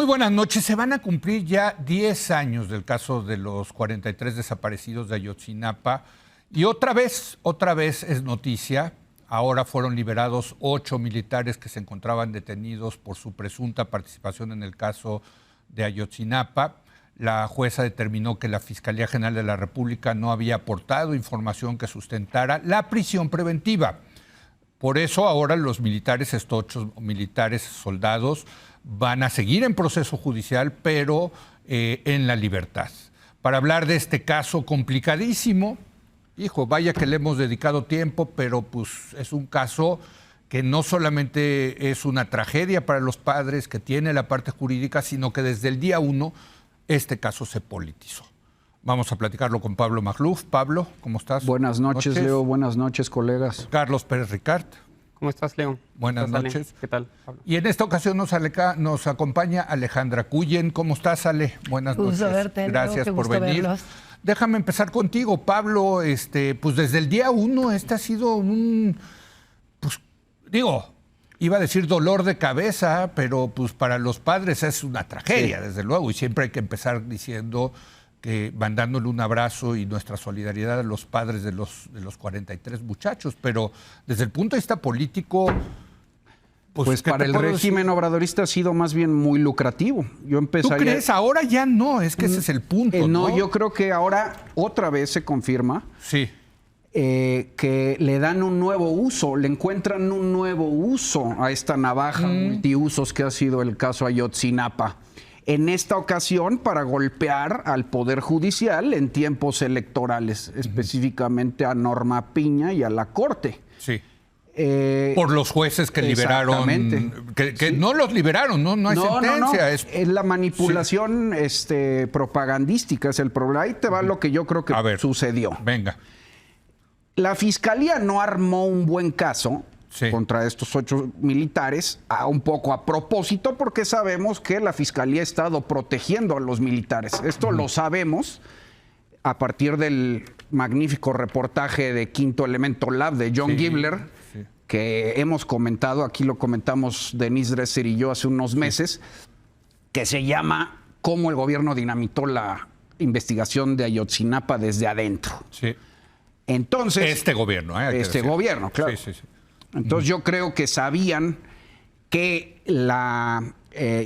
buenas noches. Se van a cumplir ya 10 años del caso de los 43 desaparecidos de Ayotzinapa y otra vez es noticia. Ahora fueron liberados 8 militares que se encontraban detenidos por su presunta participación en el caso de Ayotzinapa. La jueza determinó que la Fiscalía General de la República no había aportado información que sustentara la prisión preventiva. Por eso ahora los militares, estos 8 militares soldados, van a seguir en proceso judicial, pero en la libertad. Para hablar de este caso complicadísimo, vaya que le hemos dedicado tiempo, pero pues es un caso que no solamente es una tragedia para los padres, que tiene la parte jurídica, sino que desde el día 1 este caso se politizó. Vamos a platicarlo con Pablo Magluf. Pablo, ¿cómo estás? Buenas noches, Leo. Buenas noches, colegas. Carlos Pérez Ricart. ¿Cómo estás, Leo? Buenas noches. ¿Qué tal, Pablo? Y en esta ocasión nos acompaña Alejandra Cuyen. ¿Cómo estás, Ale? Buenas noches. Verte, gracias Leo, por venir. Verlos. Déjame empezar contigo, Pablo. Pues desde el día 1 este ha sido un, iba a decir dolor de cabeza, pero pues para los padres es una tragedia, desde luego. Y siempre hay que empezar diciendo que mandándole un abrazo y nuestra solidaridad a los padres de los 43 muchachos. Pero desde el punto de vista político, pues para el régimen obradorista ha sido más bien muy lucrativo. Yo empezaría... ¿Tú crees? Ahora ya no, es que ese es el punto, ¿no? Yo creo que ahora otra vez se confirma que le dan un nuevo uso, le encuentran un nuevo uso a esta navaja multiusos que ha sido el caso Ayotzinapa. En esta ocasión para golpear al Poder Judicial en tiempos electorales, específicamente a Norma Piña y a la Corte. Sí. Por los jueces que liberaron, que no los liberaron, no hay sentencia. No. Es la manipulación propagandística, es el problema. Ahí te va lo que yo creo que sucedió. Venga. La Fiscalía no armó un buen caso contra estos 8 militares, un poco a propósito, porque sabemos que la Fiscalía ha estado protegiendo a los militares. Esto lo sabemos a partir del magnífico reportaje de Quinto Elemento Lab de John Gibler, que hemos comentado, aquí lo comentamos Denise Dresser y yo hace unos meses, que se llama Cómo el gobierno dinamitó la investigación de Ayotzinapa desde adentro. Sí. Entonces, este gobierno, gobierno, claro. Sí. Entonces yo creo que sabían que la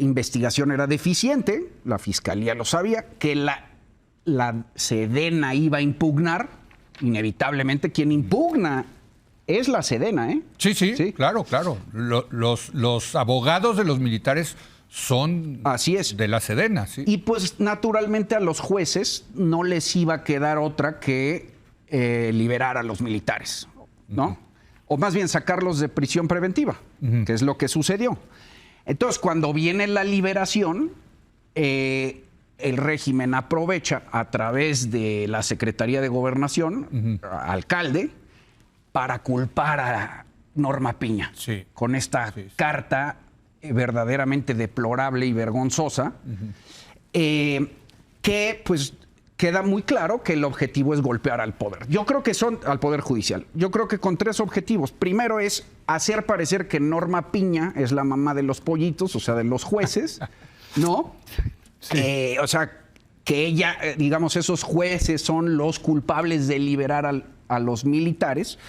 investigación era deficiente, la Fiscalía lo sabía, que la Sedena iba a impugnar, inevitablemente quien impugna es la Sedena, ¿eh? Sí, claro. Los abogados de los militares son de la Sedena, sí. Y pues naturalmente a los jueces no les iba a quedar otra que liberar a los militares, ¿no? O más bien sacarlos de prisión preventiva, que es lo que sucedió. Entonces, cuando viene la liberación, el régimen aprovecha a través de la Secretaría de Gobernación, alcalde, para culpar a Norma Piña con esta carta verdaderamente deplorable y vergonzosa, que pues queda muy claro que el objetivo es golpear al poder. Yo creo que al Poder Judicial. Yo creo que con 3 objetivos. Primero es hacer parecer que Norma Piña es la mamá de los pollitos, o sea, de los jueces, ¿no? O sea, que ella, digamos, esos jueces son los culpables de liberar a los militares.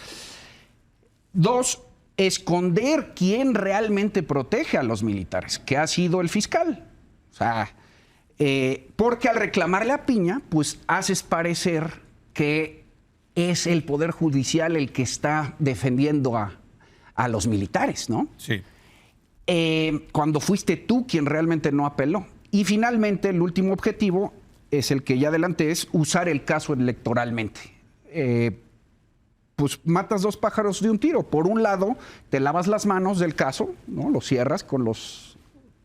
2, esconder quién realmente protege a los militares, que ha sido el fiscal. O sea, porque al reclamarle a Piña, pues haces parecer que es el Poder Judicial el que está defendiendo a los militares, ¿no? Sí. Cuando fuiste tú quien realmente no apeló. Y finalmente, el último objetivo es el que ya adelanté, es usar el caso electoralmente. Pues matas 2 pájaros de un tiro. Por un lado, te lavas las manos del caso, ¿no? Lo cierras con los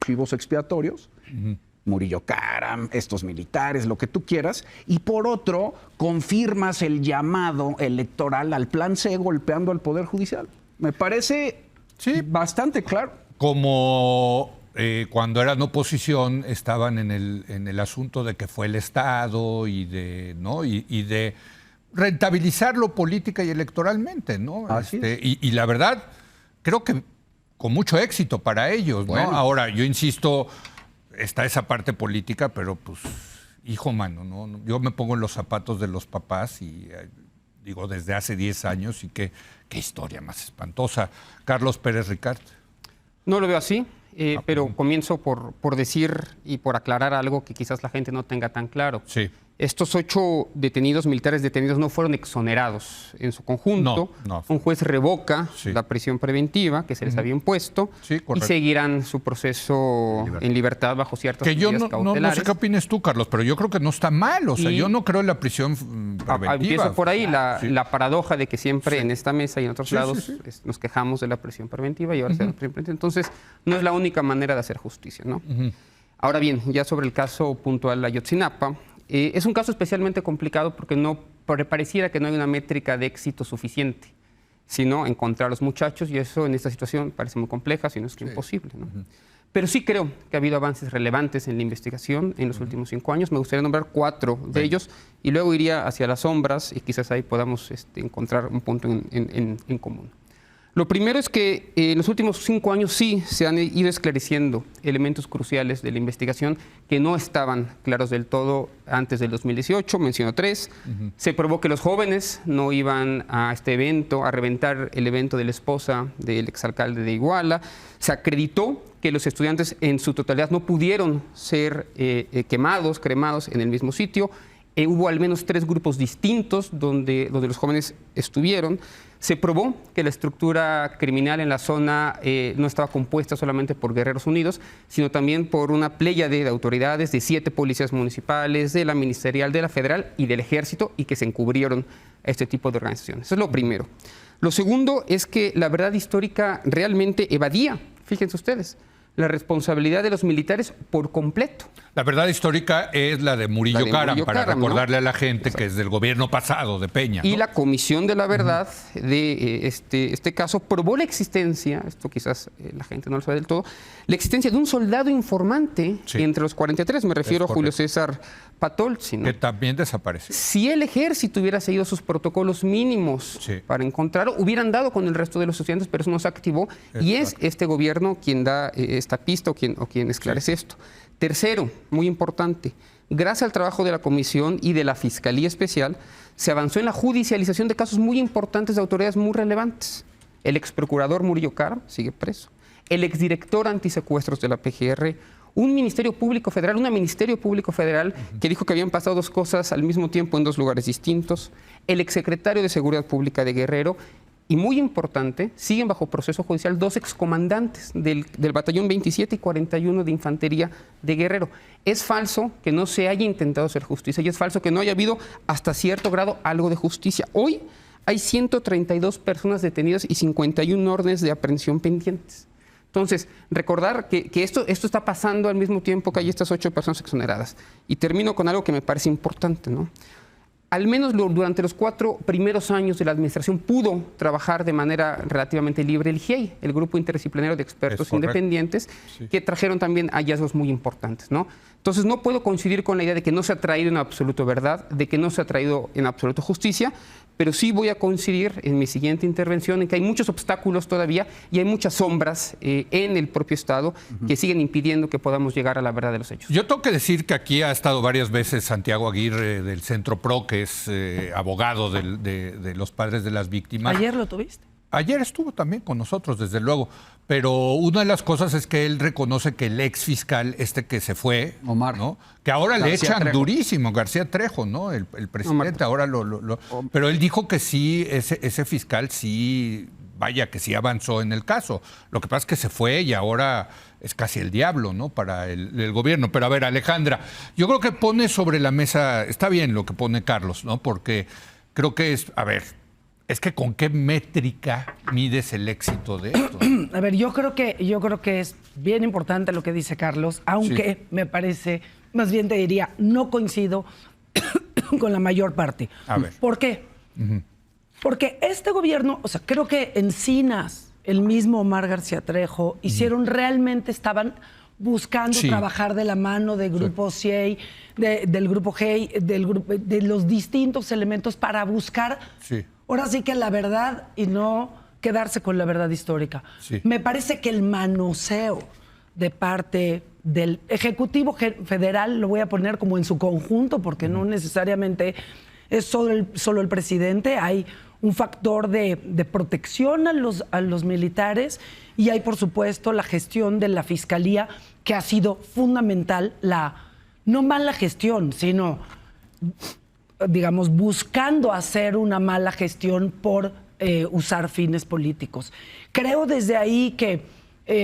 chivos expiatorios. Murillo Karam, estos militares, lo que tú quieras. Y por otro, confirmas el llamado electoral al plan C golpeando al Poder Judicial. Me parece bastante claro. Como cuando eran oposición estaban en el asunto de que fue el Estado y de rentabilizarlo política y electoralmente, ¿no? Y la verdad, creo que con mucho éxito para ellos, ¿no? Bueno. Ahora, yo insisto, está esa parte política, pero pues, hijo mano, ¿no? Yo me pongo en los zapatos de los papás y digo, desde hace 10 años y qué historia más espantosa. Carlos Pérez Ricard. No lo veo así, pero comienzo por decir y por aclarar algo que quizás la gente no tenga tan claro. Sí. Estos 8 militares detenidos, no fueron exonerados en su conjunto. No. Un juez revoca la prisión preventiva que se les había impuesto y seguirán su proceso en libertad bajo ciertas medidas cautelares. No sé qué opinas tú, Carlos, pero yo creo que no está mal. O sea, yo no creo en la prisión preventiva. Empiezo por ahí, la paradoja de que siempre en esta mesa y en otros lados nos quejamos de la prisión preventiva y ahora se da la prisión preventiva. Entonces, no es la única manera de hacer justicia, ¿no? Ahora bien, ya sobre el caso puntual de Ayotzinapa, es un caso especialmente complicado porque pareciera que no hay una métrica de éxito suficiente, sino encontrar a los muchachos, y eso en esta situación parece muy compleja, si no es que imposible, ¿no? Pero sí creo que ha habido avances relevantes en la investigación en los últimos 5 años. Me gustaría nombrar 4 de ellos y luego iría hacia las sombras y quizás ahí podamos encontrar un punto en común. Lo primero es que en los últimos 5 años sí se han ido esclareciendo elementos cruciales de la investigación que no estaban claros del todo antes del 2018, menciono 3. Se probó que los jóvenes no iban a este evento, a reventar el evento de la esposa del exalcalde de Iguala. Se acreditó que los estudiantes en su totalidad no pudieron ser cremados en el mismo sitio. Hubo al menos 3 grupos distintos donde los jóvenes estuvieron. Se probó que la estructura criminal en la zona no estaba compuesta solamente por Guerreros Unidos, sino también por una pléyade de autoridades de 7 policías municipales, de la ministerial, de la federal y del ejército, y que se encubrieron a este tipo de organizaciones. Eso es lo primero. Lo segundo es que la verdad histórica realmente evadía, fíjense ustedes, la responsabilidad de los militares por completo. La verdad histórica es la de Murillo Karam, para recordarle a la gente que es del gobierno pasado de Peña, ¿no? Y la Comisión de la Verdad de este caso probó la existencia, esto quizás la gente no lo sabe del todo, la existencia de un soldado informante entre los 43, me refiero a Julio César Patolzi, ¿no? Que también desapareció. Si el ejército hubiera seguido sus protocolos mínimos para encontrarlo, hubieran dado con el resto de los estudiantes, pero eso no se activó y es este gobierno quien da esta pista o quien esclarece esto. Tercero, muy importante, gracias al trabajo de la Comisión y de la Fiscalía Especial, se avanzó en la judicialización de casos muy importantes de autoridades muy relevantes. El exprocurador Murillo Karam sigue preso. El exdirector antisecuestros de la PGR, un Ministerio Público Federal, que dijo que habían pasado 2 cosas al mismo tiempo en 2 lugares distintos. El exsecretario de Seguridad Pública de Guerrero. Y muy importante, siguen bajo proceso judicial 2 excomandantes del batallón 27 y 41 de Infantería de Guerrero. Es falso que no se haya intentado hacer justicia y es falso que no haya habido hasta cierto grado algo de justicia. Hoy hay 132 personas detenidas y 51 órdenes de aprehensión pendientes. Entonces, recordar que esto está pasando al mismo tiempo que hay estas 8 personas exoneradas. Y termino con algo que me parece importante, ¿no? Al menos durante los 4 primeros años de la administración pudo trabajar de manera relativamente libre el GIEI, el Grupo Interdisciplinario de Expertos Independientes, que trajeron también hallazgos muy importantes, ¿no? Entonces no puedo coincidir con la idea de que no se ha traído en absoluto verdad, de que no se ha traído en absoluto justicia, pero sí voy a coincidir en mi siguiente intervención en que hay muchos obstáculos todavía y hay muchas sombras en el propio Estado que siguen impidiendo que podamos llegar a la verdad de los hechos. Yo tengo que decir que aquí ha estado varias veces Santiago Aguirre del Centro PRO, que es abogado de los padres de las víctimas. ¿Ayer lo tuviste? Ayer estuvo también con nosotros, desde luego, pero una de las cosas es que él reconoce que el ex fiscal que se fue, Omar, ¿no? Que ahora le echan Trejo. durísimo, García Trejo, ¿no? El presidente ahora pero él dijo que sí, ese fiscal sí, vaya, que sí avanzó en el caso. Lo que pasa es que se fue y ahora es casi el diablo, ¿no? Para el gobierno. Pero a ver, Alejandra, yo creo que pone sobre la mesa, está bien lo que pone Carlos, ¿no? Porque creo que es que ¿con qué métrica mides el éxito de esto? A ver, yo creo que es bien importante lo que dice Carlos, aunque me parece, más bien te diría, no coincido con la mayor parte. A ver. ¿Por qué? Porque este gobierno, o sea, creo que Encinas, el mismo Omar García Trejo, estaban buscando trabajar de la mano del grupo CIEI, del grupo GEI, de los distintos elementos para buscar... Ahora sí que la verdad y no quedarse con la verdad histórica. Me parece que el manoseo de parte del Ejecutivo Federal, lo voy a poner como en su conjunto, porque no necesariamente es solo el presidente, hay un factor de protección a los militares y hay, por supuesto, la gestión de la Fiscalía, que ha sido fundamental, no mala gestión, sino, digamos, buscando hacer una mala gestión por usar fines políticos. Creo desde ahí que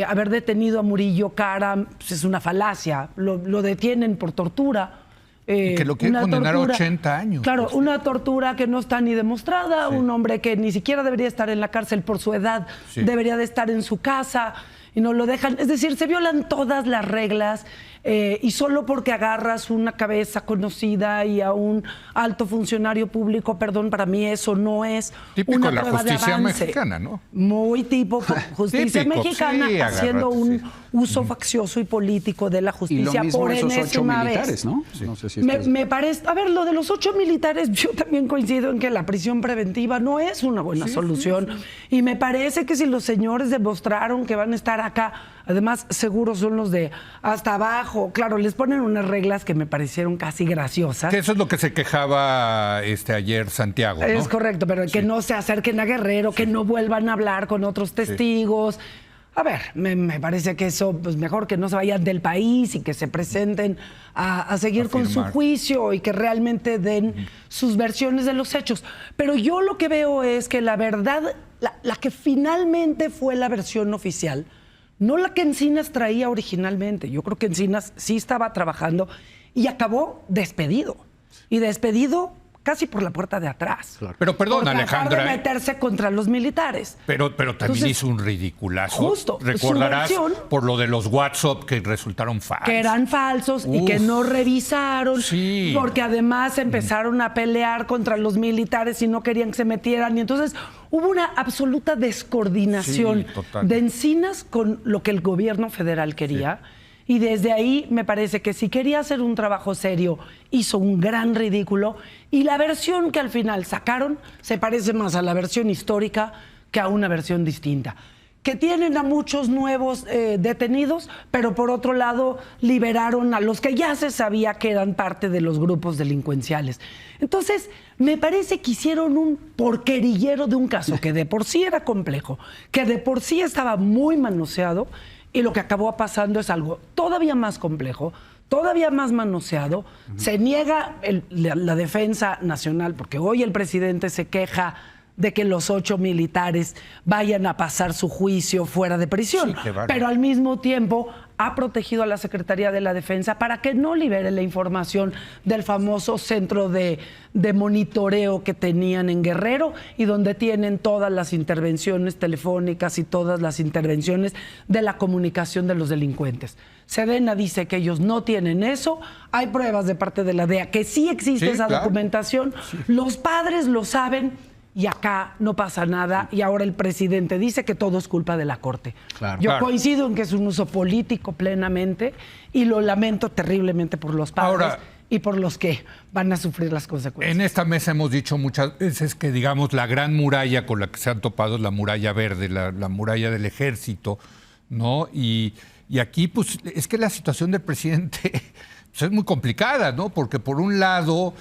haber detenido a Murillo Karam pues, es una falacia, lo detienen por tortura. Y que lo quieren condenar a 80 años. Claro, una tortura que no está ni demostrada, un hombre que ni siquiera debería estar en la cárcel por su edad, debería de estar en su casa y no lo dejan. Es decir, se violan todas las reglas y solo porque agarras una cabeza conocida y a un alto funcionario público, perdón, para mí eso no es típico una de la prueba justicia de avance. Mexicana, ¿no? Muy tipo justicia Típico, mexicana, sí, haciendo un uso faccioso y político de la justicia. Y lo mismo por esos 8 enésima militares, vez. ¿no? No sé si Me parece, a ver, lo de los 8 militares, yo también coincido en que la prisión preventiva no es una buena solución. Y me parece que si los señores demostraron que van a estar acá, además seguros son los de hasta abajo, claro, les ponen unas reglas que me parecieron casi graciosas. Que eso es lo que se quejaba ayer Santiago, ¿no? Es correcto, pero que no se acerquen a Guerrero, que no vuelvan a hablar con otros testigos. A ver, me parece que eso, pues mejor que no se vayan del país y que se presenten a seguir con su juicio y que realmente den sus versiones de los hechos. Pero yo lo que veo es que la verdad, la que finalmente fue la versión oficial, no la que Encinas traía originalmente. Yo creo que Encinas sí estaba trabajando y acabó despedido. Y despedido casi por la puerta de atrás. Claro. Pero perdón, por Alejandra. De meterse contra los militares. Pero también Entonces, hizo un ridiculazo. Justo. Recordarás por lo de los WhatsApp que resultaron falsos. Que eran falsos y que no revisaron. Sí. Porque además empezaron a pelear contra los militares y no querían que se metieran. Y entonces hubo una absoluta descoordinación de Encinas con lo que el gobierno federal quería. Sí. Y desde ahí me parece que si quería hacer un trabajo serio, hizo un gran ridículo. Y la versión que al final sacaron se parece más a la versión histórica que a una versión distinta. Que tienen a muchos nuevos detenidos, pero por otro lado liberaron a los que ya se sabía que eran parte de los grupos delincuenciales. Entonces, me parece que hicieron un porquerillero de un caso que de por sí era complejo, que de por sí estaba muy manoseado. Y lo que acabó pasando es algo todavía más complejo, todavía más manoseado. Se niega la defensa nacional, porque hoy el presidente se queja de que los 8 militares vayan a pasar su juicio fuera de prisión. Sí, pero al mismo tiempo ha protegido a la Secretaría de la Defensa para que no libere la información del famoso centro de monitoreo que tenían en Guerrero y donde tienen todas las intervenciones telefónicas y todas las intervenciones de la comunicación de los delincuentes. Sedena dice que ellos no tienen eso. Hay pruebas de parte de la DEA que sí existe esa documentación. Sí. Los padres lo saben. Y acá no pasa nada y ahora el presidente dice que todo es culpa de la Corte. Claro, Yo coincido en que es un uso político plenamente y lo lamento terriblemente por los padres y por los que van a sufrir las consecuencias. En esta mesa hemos dicho muchas veces que, digamos, la gran muralla con la que se han topado es la muralla verde, la muralla del ejército, ¿no? Y aquí, pues, es que la situación del presidente... Pues es muy complicada, ¿no? Porque por un lado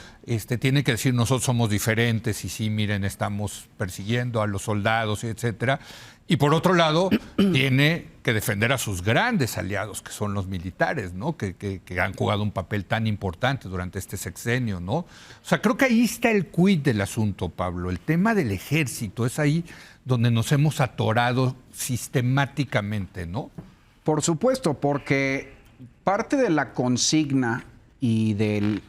tiene que decir nosotros somos diferentes y sí, miren, estamos persiguiendo a los soldados, etcétera. Y por otro lado, tiene que defender a sus grandes aliados, que son los militares, ¿no? Que han jugado un papel tan importante durante este sexenio, ¿no? O sea, creo que ahí está el quid del asunto, Pablo. El tema del ejército es ahí donde nos hemos atorado sistemáticamente, ¿no? Por supuesto, porque parte de la consigna y del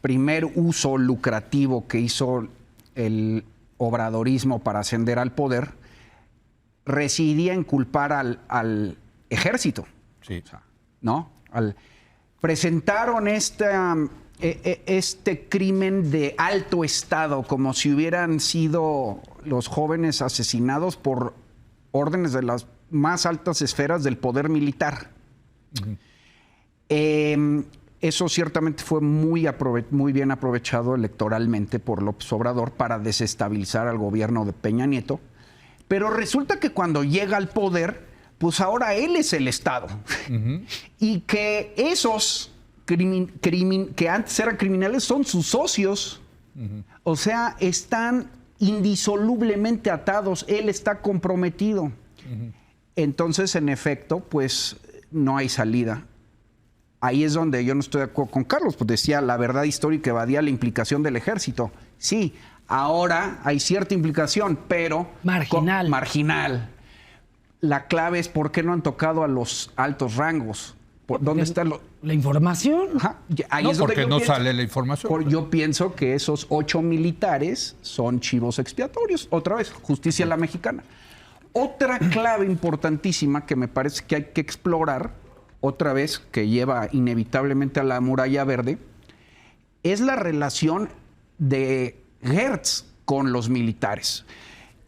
primer uso lucrativo que hizo el obradorismo para ascender al poder residía en culpar al ejército. Sí. O sea, ¿no? Presentaron este crimen de alto estado como si hubieran sido los jóvenes asesinados por órdenes de las más altas esferas del poder militar. Uh-huh. Eso ciertamente fue muy bien aprovechado electoralmente por López Obrador para desestabilizar al gobierno de Peña Nieto, pero resulta que cuando llega al poder pues ahora él es el Estado. Y que esos que antes eran criminales son sus socios. O sea, están indisolublemente atados. Él está comprometido. Entonces, en efecto, pues no hay salida. Ahí es donde yo no estoy de acuerdo con Carlos, pues decía la verdad histórica evadía la implicación del ejército. Sí, ahora hay cierta implicación, pero marginal. La clave es por qué no han tocado a los altos rangos. ¿Dónde está la información? Ahí no, es donde porque no sale la información. Yo pienso que esos 8 militares son chivos expiatorios. Otra vez, justicia a la mexicana. Otra clave importantísima que me parece que hay que explorar, otra vez, que lleva inevitablemente a la muralla verde, es la relación de Gertz con los militares.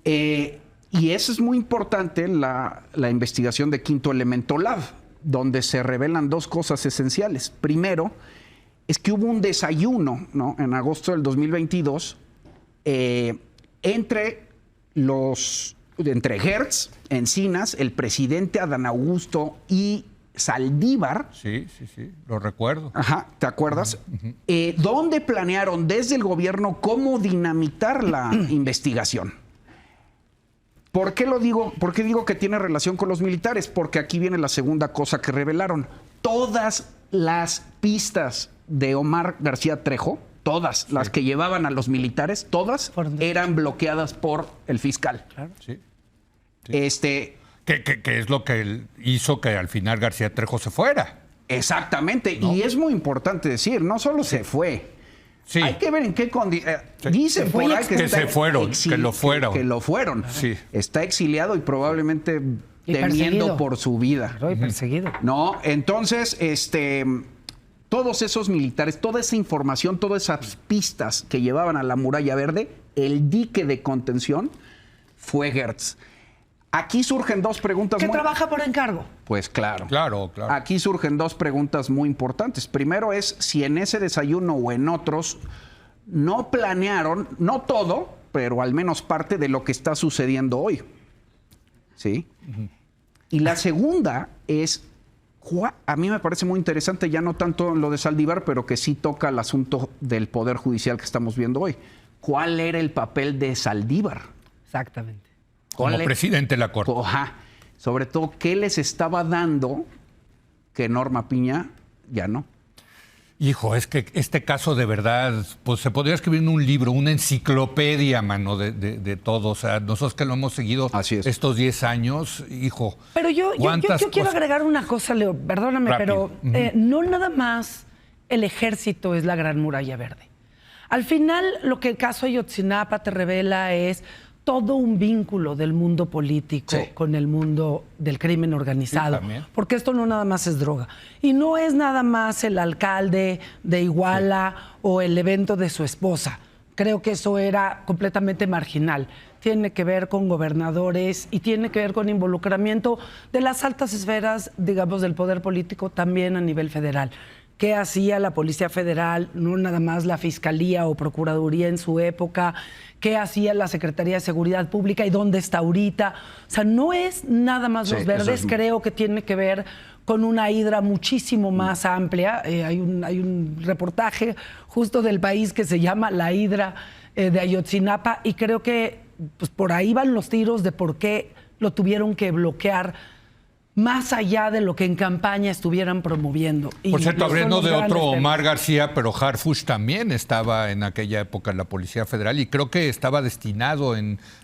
Y eso es muy importante, la investigación de Quinto Elemento Lab, donde se revelan dos cosas esenciales. Primero, es que hubo un desayuno, ¿no?, en agosto del 2022 entre Gertz, Encinas, el presidente Adán Augusto y Saldívar. Sí, lo recuerdo. Ajá, ¿te acuerdas? Donde planearon desde el gobierno cómo dinamitar la investigación. ¿Por qué lo digo? ¿Por qué digo que tiene relación con los militares? Porque aquí viene la segunda cosa que revelaron. Todas las pistas de Omar García Trejo, todas las que llevaban a los militares, todas eran bloqueadas por el fiscal. Claro. Sí. Que es lo que hizo que al final García Trejo se fuera. Exactamente. ¿No? Y es muy importante decir, no solo se fue. Sí. Hay que ver en qué condiciones. Dice por ahí que se fueron, que lo fueron. Que lo fueron. Sí. Está exiliado y probablemente temiendo por su vida. Pero perseguido. No, entonces, todos esos militares, toda esa información, todas esas pistas que llevaban a la Muralla Verde, el dique de contención fue Gertz. Aquí surgen dos preguntas. ¿Que trabaja por encargo? Pues claro. Claro. Aquí surgen dos preguntas muy importantes. Primero es si en ese desayuno o en otros no planearon, no todo, pero al menos parte de lo que está sucediendo hoy. ¿Sí? Y la segunda es, a mí me parece muy interesante, ya no tanto lo de Saldívar, pero que sí toca el asunto del Poder Judicial que estamos viendo hoy. ¿Cuál era el papel de Saldívar? Exactamente. Como presidente de la Corte. Sobre todo, ¿qué les estaba dando que Norma Piña ya no? Hijo, es que este caso de verdad, pues se podría escribir en un libro, una enciclopedia, mano, de todo. O sea, nosotros que lo hemos seguido estos 10 años, hijo. Pero yo quiero agregar una cosa, Leo, perdóname, rápido. Pero no nada más el ejército es la Gran Muralla Verde. Al final, lo que el caso Ayotzinapa te revela es todo un vínculo del mundo político con el mundo del crimen organizado. Porque esto no nada más es droga. Y no es nada más el alcalde de Iguala o el evento de su esposa. Creo que eso era completamente marginal. Tiene que ver con gobernadores y tiene que ver con involucramiento de las altas esferas, digamos, del poder político también a nivel federal. ¿Qué hacía la Policía Federal? No nada más la Fiscalía o Procuraduría en su época. ¿Qué hacía la Secretaría de Seguridad Pública y dónde está ahorita? O sea, no es nada más los verdes. Creo que tiene que ver con una hidra muchísimo más amplia. Hay un reportaje justo del País que se llama La Hidra de Ayotzinapa y creo que pues, por ahí van los tiros de por qué lo tuvieron que bloquear más allá de lo que en campaña estuvieran promoviendo. Por cierto, hablando de otro Omar García, pero Harfuch también estaba en aquella época en la Policía Federal y creo que estaba destinado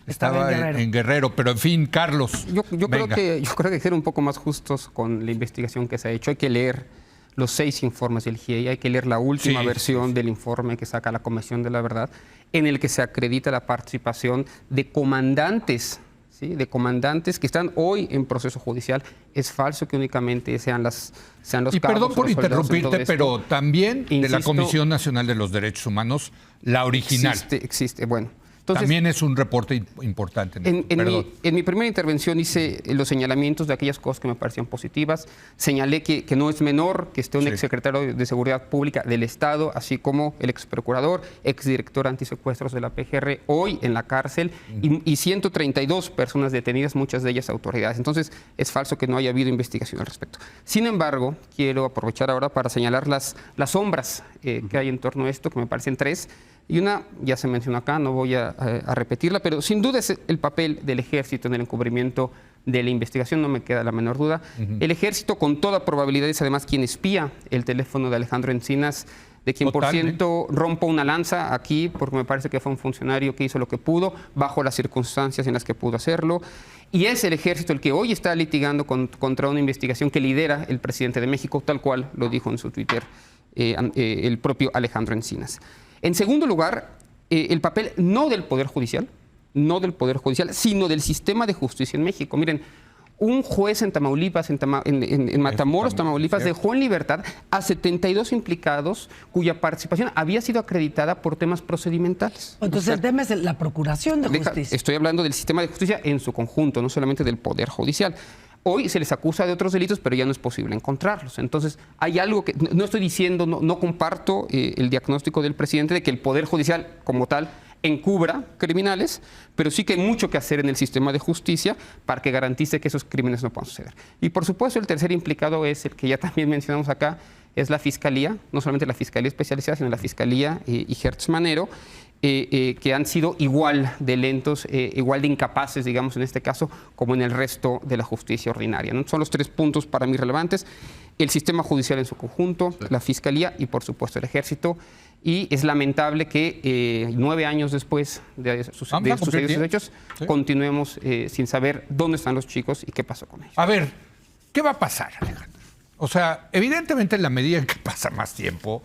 estaba en Guerrero. Pero en fin, Carlos. Yo creo que hay que ser un poco más justos con la investigación que se ha hecho. Hay que leer los 6 informes del GIEI, hay que leer la última versión del informe que saca la Comisión de la Verdad, en el que se acredita la participación de comandantes. ¿Sí? De comandantes que están hoy en proceso judicial. Es falso que únicamente sean los y cabos. Perdón por interrumpirte, pero también de la Comisión Nacional de los Derechos Humanos, la original. Existe. Bueno, Entonces, también es un reporte importante. En mi primera intervención hice los señalamientos de aquellas cosas que me parecían positivas. Señalé que no es menor que esté un exsecretario de Seguridad Pública del Estado, así como el exprocurador, exdirector antisecuestros de la PGR, hoy en la cárcel, y 132 personas detenidas, muchas de ellas autoridades. Entonces, es falso que no haya habido investigación al respecto. Sin embargo, quiero aprovechar ahora para señalar las sombras que hay en torno a esto, que me parecen tres. Y una, ya se mencionó acá, no voy a repetirla, pero sin duda es el papel del ejército en el encubrimiento de la investigación, no me queda la menor duda. El ejército, con toda probabilidad, es además quien espía el teléfono de Alejandro Encinas, de quien, por cierto, rompo una lanza aquí, porque me parece que fue un funcionario que hizo lo que pudo, bajo las circunstancias en las que pudo hacerlo. Y es el ejército el que hoy está litigando contra una investigación que lidera el presidente de México, tal cual lo dijo en su Twitter el propio Alejandro Encinas. En segundo lugar, el papel no del Poder Judicial, sino del sistema de justicia en México. Miren, un juez en Tamaulipas, en Matamoros, Tamaulipas, dejó en libertad a 72 implicados cuya participación había sido acreditada por temas procedimentales. Entonces el tema es la Procuración de Justicia. Estoy hablando del sistema de justicia en su conjunto, no solamente del Poder Judicial. Hoy se les acusa de otros delitos, pero ya no es posible encontrarlos. Entonces, hay algo que no estoy diciendo, no comparto el diagnóstico del presidente de que el Poder Judicial como tal encubra criminales, pero sí que hay mucho que hacer en el sistema de justicia para que garantice que esos crímenes no puedan suceder. Y por supuesto, el tercer implicado es el que ya también mencionamos acá, es la Fiscalía, no solamente la Fiscalía Especializada, sino la Fiscalía y Hertz Manero, que han sido igual de lentos, igual de incapaces, digamos, en este caso, como en el resto de la justicia ordinaria, ¿no? Son los tres puntos para mí relevantes: el sistema judicial en su conjunto, la Fiscalía y, por supuesto, el Ejército. Y es lamentable que 9 años después de sucedidos esos hechos, continuemos sin saber dónde están los chicos y qué pasó con ellos. A ver, ¿qué va a pasar, Alejandro? O sea, evidentemente en la medida en que pasa más tiempo,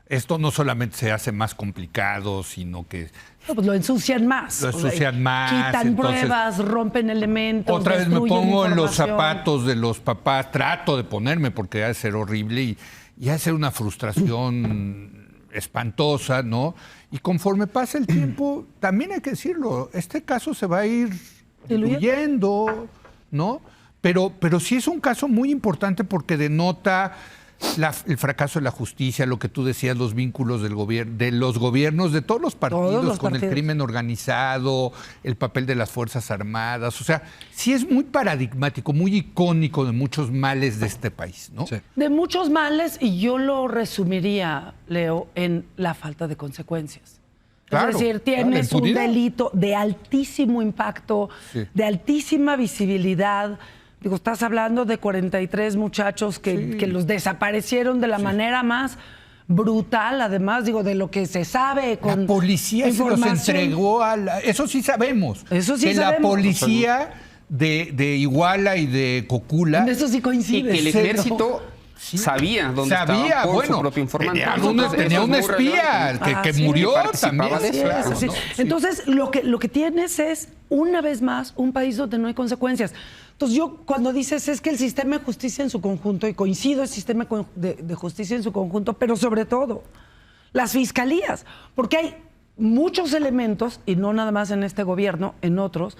esto no solamente se hace más complicado, sino que... No, pues lo ensucian más. Lo ensucian más. Quitan pruebas, rompen elementos. Otra vez me pongo en los zapatos de los papás, trato de ponerme porque ha de ser horrible y ha de ser una frustración espantosa, ¿no? Y conforme pasa el tiempo, también hay que decirlo, este caso se va a ir diluyendo, ¿no? Pero sí es un caso muy importante porque denota el fracaso de la justicia, lo que tú decías, los vínculos de los gobiernos, de todos los partidos con el crimen organizado, el papel de las Fuerzas Armadas. O sea, sí es muy paradigmático, muy icónico de muchos males de este país, ¿no? Sí. De muchos males, y yo lo resumiría, Leo, en la falta de consecuencias. Claro, es decir, tienes un delito de altísimo impacto, de altísima visibilidad. Digo, estás hablando de 43 muchachos que los desaparecieron de la manera más brutal, además, digo, de lo que se sabe con la policía se los entregó eso sí sabemos. Eso sí que sabemos. La policía de Iguala y de Cocula... En eso sí coincide. Que el ejército... sabía dónde estaba por su propio informante. Tenía un espía que murió también. Entonces, lo que tienes es, una vez más, un país donde no hay consecuencias. Entonces, yo cuando dices es que el sistema de justicia en su conjunto, y coincido, el sistema de justicia en su conjunto, pero sobre todo las fiscalías, porque hay muchos elementos, y no nada más en este gobierno, en otros,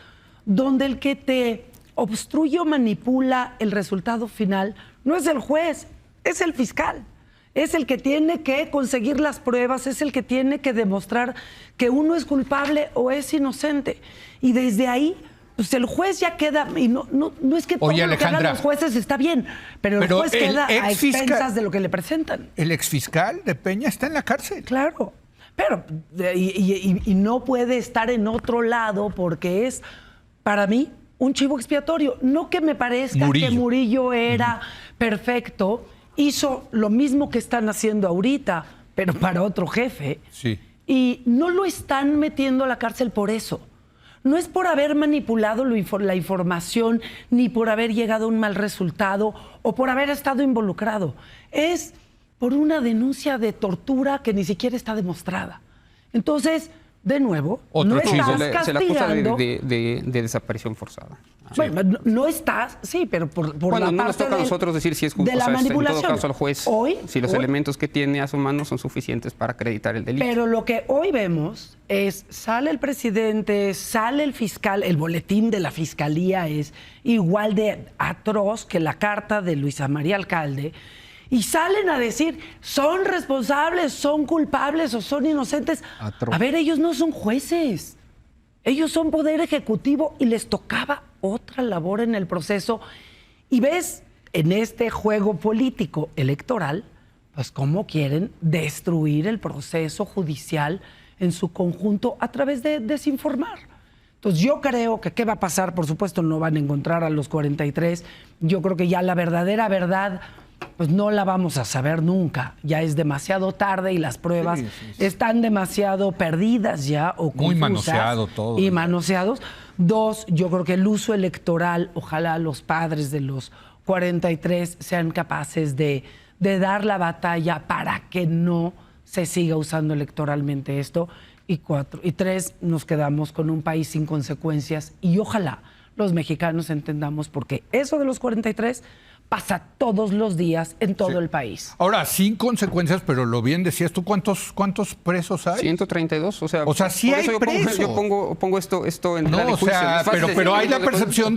donde el que te obstruye o manipula el resultado final no es el juez, es el fiscal. Es el que tiene que conseguir las pruebas, es el que tiene que demostrar que uno es culpable o es inocente. Y desde ahí, pues el juez ya queda, y no es que todo lo que hagan los jueces está bien, pero el juez queda a expensas de lo que le presentan. El exfiscal de Peña está en la cárcel. Claro, pero y no puede estar en otro lado porque es, para mí, un chivo expiatorio. No que me parezca que Murillo era perfecto, hizo lo mismo que están haciendo ahorita, pero para otro jefe. Sí. Y no lo están metiendo a la cárcel por eso. No es por haber manipulado la información, ni por haber llegado a un mal resultado o por haber estado involucrado. Es por una denuncia de tortura que ni siquiera está demostrada. Entonces, de nuevo, Otro no chivo. estás Se le acusa castigando. de desaparición forzada. Bueno, no estás, sí, pero por Bueno, la no nos parte toca a nosotros decir si es justo. de la En manipulación. todo caso, al juez, Hoy, si los elementos que tiene a su mano son suficientes para acreditar el delito. Pero lo que hoy vemos es, sale el presidente, sale el fiscal, el boletín de la fiscalía es igual de atroz que la carta de Luisa María Alcalde, y salen a decir, son responsables, son culpables o son inocentes. Atroz. A ver, ellos no son jueces. Ellos son poder ejecutivo y les tocaba otra labor en el proceso. Y ves en este juego político electoral, pues cómo quieren destruir el proceso judicial en su conjunto a través de desinformar. Entonces yo creo que ¿qué va a pasar? Por supuesto no van a encontrar a los 43. Yo creo que ya la verdadera verdad pues no la vamos a saber nunca. Ya es demasiado tarde y las pruebas están demasiado perdidas ya o confusas. Muy manoseado todo. Y manoseados. Dos, yo creo que el uso electoral, ojalá los padres de los 43 sean capaces de dar la batalla para que no se siga usando electoralmente esto. Y tres, nos quedamos con un país sin consecuencias y ojalá los mexicanos entendamos porque eso de los 43 pasa todos los días en todo el país. Ahora, sin consecuencias, pero lo bien decías tú, ¿cuántos presos hay? 132, o sea sí por hay eso presos. yo pongo esto en tela de No, o juicio. sea, Es fácil pero decir, hay la de pronto, percepción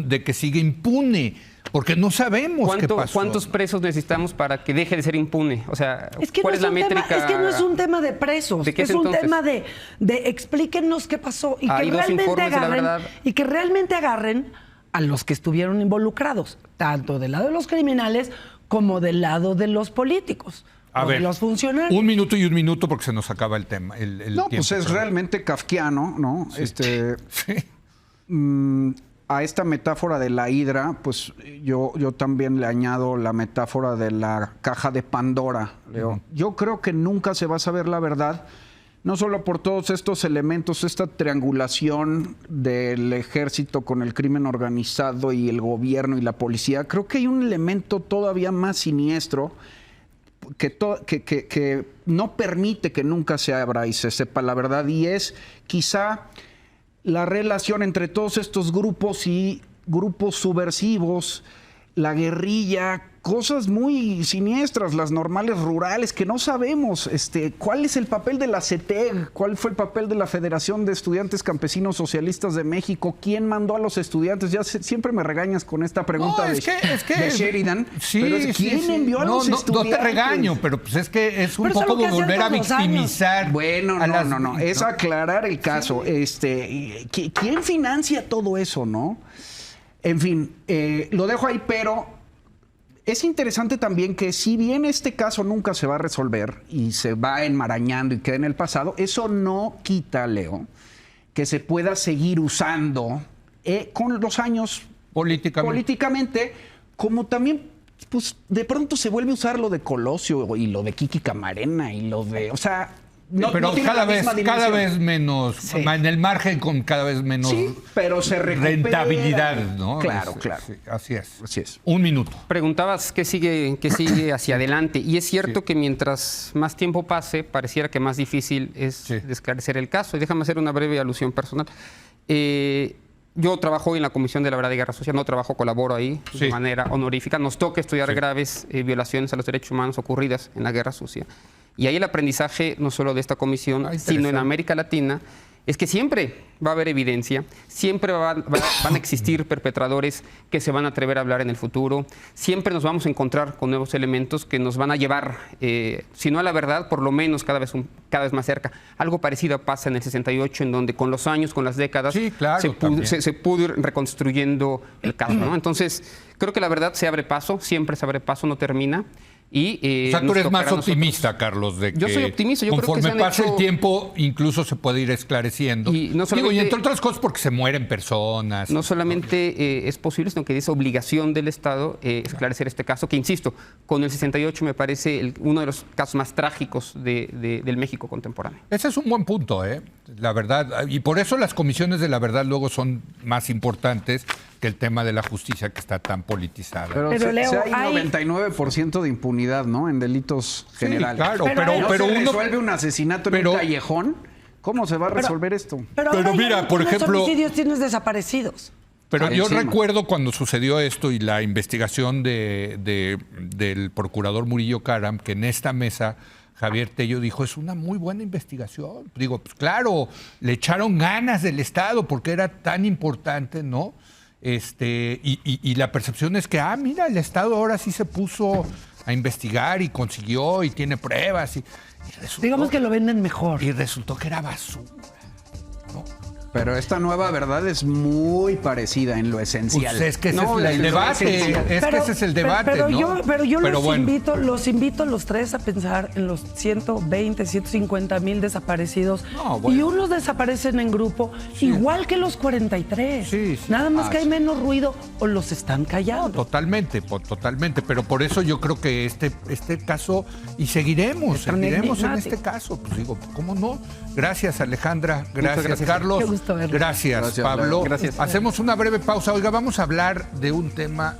de que sigue impune, porque no sabemos qué pasó. ¿Cuántos presos necesitamos para que deje de ser impune? O sea, Es que ¿cuál no es la métrica? es que no es un tema de presos, ¿De qué es es un entonces? tema de explíquenos qué pasó y Hay que dos realmente informes de la agarren verdad. y que realmente agarren a los que estuvieron involucrados, tanto del lado de los criminales como del lado de los políticos. A o ver, de los funcionarios. 1 minuto y 1 minuto porque se nos acaba el tema. El No, tiempo, pues es perdón. realmente kafkiano, ¿no? Sí. A esta metáfora de la hidra, pues yo también le añado la metáfora de la caja de Pandora, Leo. Yo creo que nunca se va a saber la verdad, no solo por todos estos elementos, esta triangulación del ejército con el crimen organizado y el gobierno y la policía. Creo que hay un elemento todavía más siniestro que no permite que nunca se abra y se sepa la verdad, y es quizá la relación entre todos estos grupos y grupos subversivos, la guerrilla, cosas muy siniestras, las normales rurales, que no sabemos cuál es el papel de la CETEG, cuál fue el papel de la Federación de Estudiantes Campesinos Socialistas de México, quién mandó a los estudiantes. Siempre me regañas con esta pregunta No, es que de Sheridan, sí, pero sí, ¿quién sí. envió a los estudiantes? No te regaño, pero pues es que es un Pero eso es poco lo que volver a hacían todos los años. victimizar. Bueno, a las- no, es aclarar el caso. ¿Quién financia todo eso, no? En fin, lo dejo ahí, pero es interesante también que si bien este caso nunca se va a resolver y se va enmarañando y queda en el pasado, eso no quita, Leo, que se pueda seguir usando con los años políticamente, como también, pues de pronto se vuelve a usar lo de Colosio y lo de Kiki Camarena y lo de, o sea, no, pero no tiene cada la misma cada dimensión. vez menos, Sí. en el margen con cada vez menos Sí, pero se recupera. rentabilidad, ¿no? Claro, claro. Sí, así es. Así es. 1 minuto. Preguntabas qué sigue hacia adelante. Y es cierto que mientras más tiempo pase, pareciera que más difícil es de esclarecer el caso. Y déjame hacer una breve alusión personal. Yo trabajo hoy en la Comisión de la Verdad y Guerra Sucia, colaboro ahí de manera honorífica. Nos toca estudiar graves violaciones a los derechos humanos ocurridas en la Guerra Sucia. Y ahí el aprendizaje, no solo de esta comisión, sino en América Latina, es que siempre va a haber evidencia, siempre van a existir perpetradores que se van a atrever a hablar en el futuro, siempre nos vamos a encontrar con nuevos elementos que nos van a llevar, si no a la verdad, por lo menos cada vez más cerca. Algo parecido pasa en el 68, en donde con los años, con las décadas, se pudo ir reconstruyendo el caso, ¿no? Entonces, creo que la verdad se abre paso, siempre se abre paso, no termina. Y, o sea, tú eres más optimista, Carlos, de que yo soy optimista. Yo conforme creo que pase el tiempo, incluso se puede ir esclareciendo. Y no solamente, y entre otras cosas porque se mueren personas. No solamente es posible, sino que es obligación del Estado esclarecer este caso, que insisto, con el 68 me parece uno de los casos más trágicos del México contemporáneo. Ese es un buen punto, la verdad. Y por eso las comisiones de la verdad luego son más importantes que el tema de la justicia que está tan politizada. Pero Leo, hay 99% de impunidad, ¿no? En delitos generales. Claro, pero no uno se resuelve un asesinato en un callejón. ¿Cómo se va a resolver esto? Pero mira, por ejemplo... homicidios tienes desaparecidos. Pero yo Encima. recuerdo cuando sucedió esto y la investigación del procurador Murillo Karam, que en esta mesa Javier Tello dijo, es una muy buena investigación. Digo, pues claro, le echaron ganas del Estado porque era tan importante, ¿no? Y la percepción es que, mira, el Estado ahora sí se puso a investigar y consiguió y tiene pruebas. Y resultó, Digamos que lo venden mejor. y resultó que era basura, ¿no? Pero esta nueva verdad es muy parecida en lo esencial. Pues es que ese No, es la el debate, esencial. ese es el debate, pero ¿no? yo bueno. los invito los tres a pensar en los 120, 150 mil desaparecidos. No, bueno. Y unos desaparecen en grupo, igual que los 43. Sí. Nada más que hay sí. menos ruido o los están callando. Totalmente, pero por eso yo creo que este caso, y seguiremos tan en enigmático. este caso, pues digo, ¿cómo no? Gracias, Alejandra, gracias, gracias. Carlos, Qué gusto verlos. gracias, Gracias, Pablo. Gracias. Hacemos una breve pausa. Oiga, vamos a hablar de un tema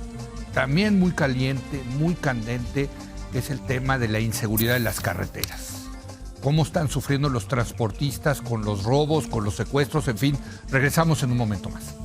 también muy caliente, muy candente, que es el tema de la inseguridad en las carreteras. Cómo están sufriendo los transportistas con los robos, con los secuestros, en fin. Regresamos en un momento más.